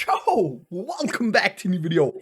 Yo, welcome back to a new video.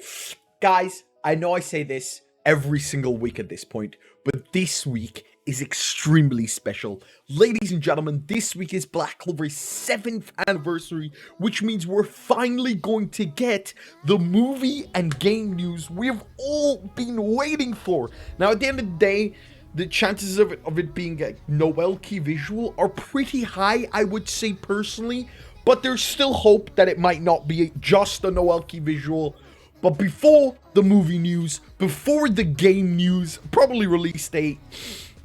Guys, I know I say this every single week at this point, but this week is extremely special. Ladies and gentlemen, this week is Black Clover's 7th anniversary, which means we're finally going to get the movie and game news we've all been waiting for. Now, at the end of the day, the chances of it being a Noelle key visual are pretty high, I would say personally. But there's still hope that it might not be just a Noelle key visual. But before the movie news, before the game news, probably release date,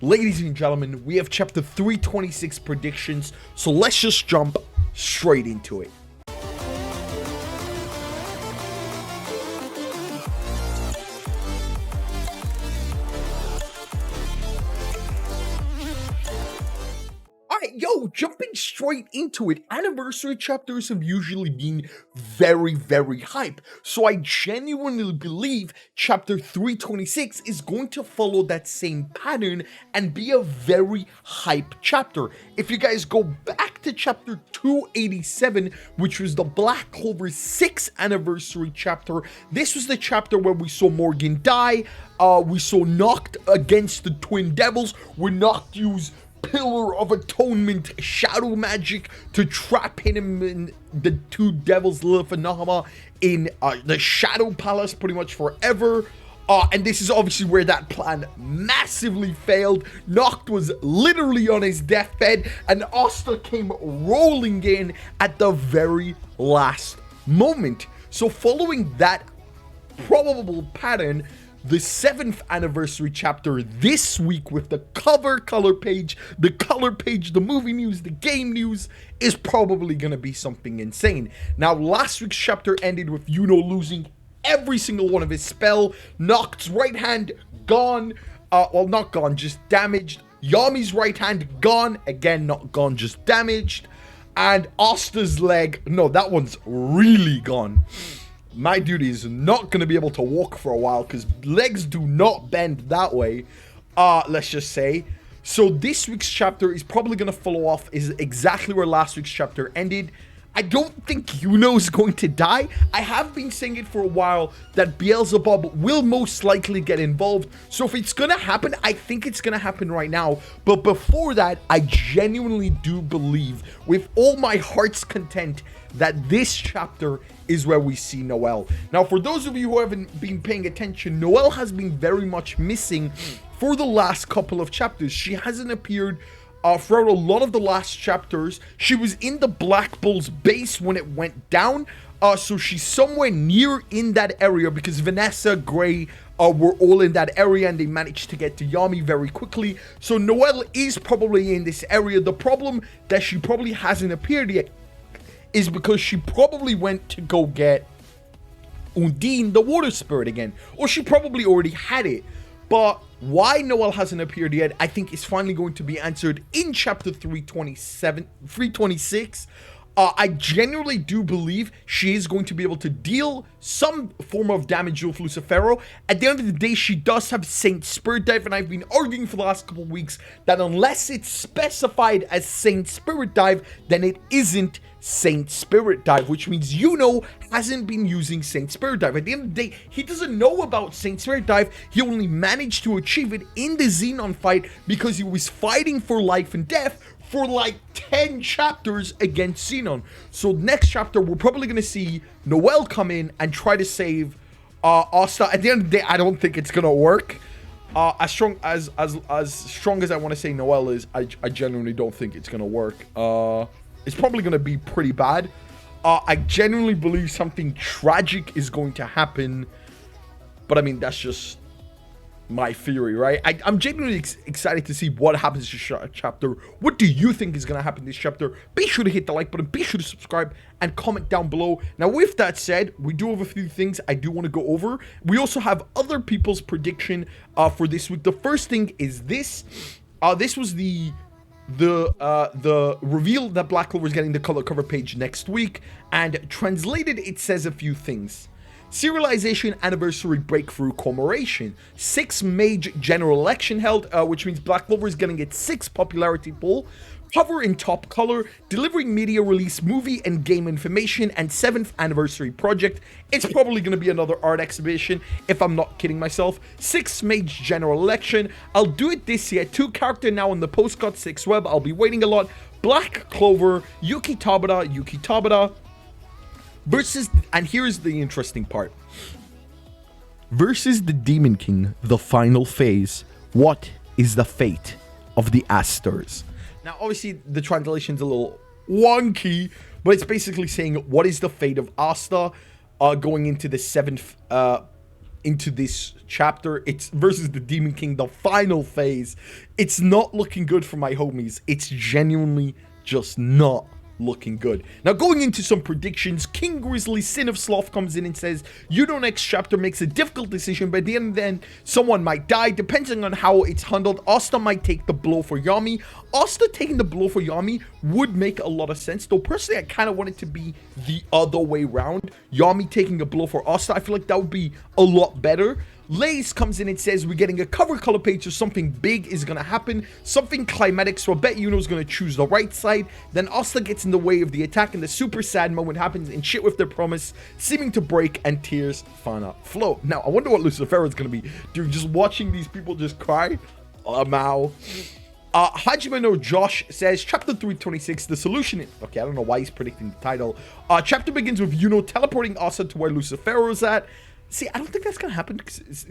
ladies and gentlemen, we have chapter 326 predictions. So let's just jump straight into it. Yo, jumping straight into it, anniversary chapters have usually been very hype, so I genuinely believe chapter 326 is going to follow that same pattern and be a very hype chapter. If you guys go back to chapter 287, which was the Black Clover's 6th anniversary chapter, this was the chapter where we saw Morgan die, we saw Nacht against the Twin Devils, where Nacht used Pillar of Atonement shadow magic to trap him in the two devils Lucifero in the Shadow Palace pretty much forever. And this is obviously where that plan massively failed. Nacht was literally on his deathbed and Asta came rolling in at the very last moment. So following that probable pattern, the 7th anniversary chapter this week with the color page, the movie news, the game news is probably going to be something insane. Now, last week's chapter ended with Yuno losing every single one of his spell. Nacht's right hand gone. Well, not gone, just damaged. Yami's right hand gone. Again, not gone, just damaged. And Asta's leg, no, that one's really gone. My dude is not going to be able to walk for a while because legs do not bend that way, let's just say. So this week's chapter is probably going to follow off is exactly where last week's chapter ended. I don't think Yuno is going to die. I have been saying it for a while that Beelzebub will most likely get involved. So if it's going to happen, I think it's going to happen right now. But before that, I genuinely do believe with all my heart's content that this chapter is where we see Noelle. Now, for those of you who haven't been paying attention, Noelle has been very much missing for the last couple of chapters. She hasn't appeared throughout a lot of the last chapters. She was in the Black Bull's base when it went down, so she's somewhere near in that area because Vanessa, Gray were all in that area and they managed to get to Yami very quickly. So Noelle is probably in this area. The problem that she probably hasn't appeared yet is because she probably went to go get Undine, the water spirit again, or she probably already had it. But why Noelle hasn't appeared yet, I think is finally going to be answered in chapter 326. I genuinely do believe she is going to be able to deal some form of damage with Lucifero. At the end of the day, she does have Saint Spirit Dive, and I've been arguing for the last couple of weeks that unless it's specified as Saint Spirit Dive, then it isn't Saint Spirit Dive, which means Yuno hasn't been using Saint Spirit Dive. At the end of the day, he doesn't know about Saint Spirit Dive. He only managed to achieve it in the Xenon fight because he was fighting for life and death for like 10 chapters against Xenon. So next chapter, we're probably going to see Noelle come in and try to save Asta. At the end of the day, I don't think it's going to work. As strong as I want to say Noelle is, I genuinely don't think it's going to work. It's probably going to be pretty bad. I genuinely believe something tragic is going to happen. But I mean, that's just my theory, right? I'm genuinely excited to see what happens this chapter. What do you think is going to happen this chapter? Be sure to hit the like button. Be sure to subscribe and comment down below. Now, with that said, we do have a few things I do want to go over. We also have other people's prediction for this week. The first thing is this. This was the reveal that Black Clover is getting the color cover page next week, and translated it says a few things. Serialization Anniversary Breakthrough Commemoration. 6 Mage General Election held, which means Black Clover is getting its 6th popularity poll. Cover in top color, delivering media release, movie and game information, and 7th anniversary project. It's probably going to be another art exhibition, if I'm not kidding myself. 6 Mage General Election. I'll do it this year. 2 character now on the postcard 6 web. I'll be waiting a lot. Black Clover, Yuki Tabata, versus, and here's the interesting part. Versus the Demon King, the final phase. What is the fate of the Asters? Now, obviously, the translation's a little wonky, but it's basically saying, what is the fate of Asta going into the 7th, into this chapter? It's versus the Demon King, the final phase. It's not looking good for my homies. It's genuinely just not looking good. Now, going into some predictions, King Grizzly Sin of Sloth comes in and says, Yuno next chapter makes a difficult decision, but at the end of the end, someone might die. Depending on how it's handled, Asta might take the blow for Yami. Asta taking the blow for Yami would make a lot of sense, though personally I kind of want it to be the other way around. Yami taking a blow for Asta, I feel like that would be a lot better. Lace comes in and says we're getting a cover color page, so something big is going to happen, something climatic, so I bet Yuno's going to choose the right side. Then Asta gets in the way of the attack, and the super sad moment happens, and shit with their promise seeming to break, and tears finna flow. Now, I wonder what Lucifero is going to be doing, just watching these people just cry. Mao. Hajime no Josh says, Chapter 326, the solution is... Okay, I don't know why he's predicting the title. Chapter begins with Yuno teleporting Asta to where Lucifero is at. See, I don't think that's going to happen,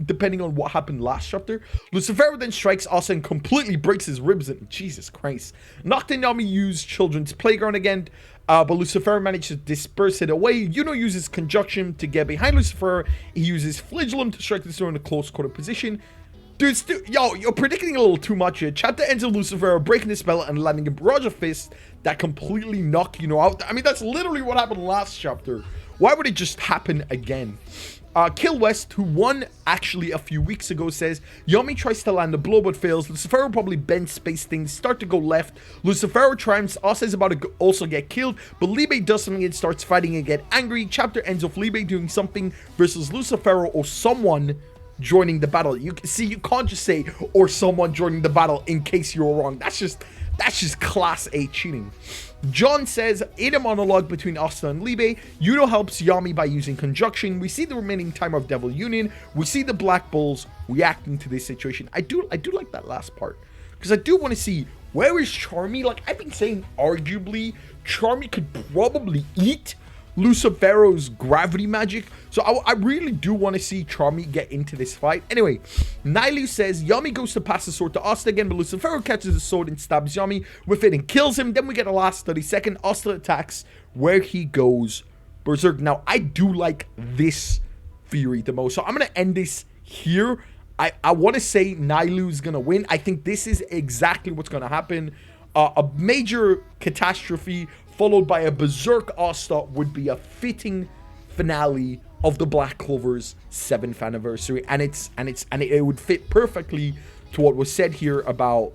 depending on what happened last chapter. Lucifero then strikes Asta and completely breaks his ribs. And Jesus Christ. Nacht and Yami use children's playground again, but Lucifero manages to disperse it away. Yuno uses conjunction to get behind Lucifero. He uses flagellum to strike the sword in a close quarter position. Dude, yo, you're predicting a little too much here. Chapter ends with Lucifero breaking the spell and landing a barrage of fists that completely knock Yuno out. I mean, that's literally what happened last chapter. Why would it just happen again? Kill West, who won actually a few weeks ago, says Yami tries to land a blow but fails. Lucifero probably bends space things start to go left. Lucifero triumphs. Asta is about to also get killed, but Libe does something and starts fighting and get angry. Chapter ends with Libe doing something versus Lucifero or someone joining the battle. You see, you can't just say or someone joining the battle in case you're wrong. That's just class A cheating. John says, in a monologue between Asta and Libe, Yuno helps Yami by using conjunction. We see the remaining time of Devil Union. We see the Black Bulls reacting to this situation. I do like that last part, because I do want to see, where is Charmy? Like, I've been saying, arguably, Charmy could probably eat Lucifero's gravity magic. So I really do want to see Charmy get into this fight. Anyway, Nailu says Yami goes to pass the sword to Asta again, but Lucifero catches the sword and stabs Yami with it and kills him. Then we get a last 30-second. Asta attacks where he goes berserk. Now, I do like this theory the most, so I'm going to end this here. I want to say Nailu's going to win. I think this is exactly what's going to happen. A major catastrophe followed by a berserk Asta would be a fitting finale of the Black Clover's 7th anniversary, and it would fit perfectly to what was said here about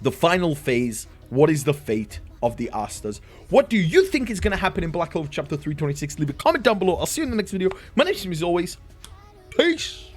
the final phase. What is the fate of the Astas? What do you think is going to happen in Black Clover chapter 326? Leave a comment down below. I'll see you in the next video. My name is, as always, peace.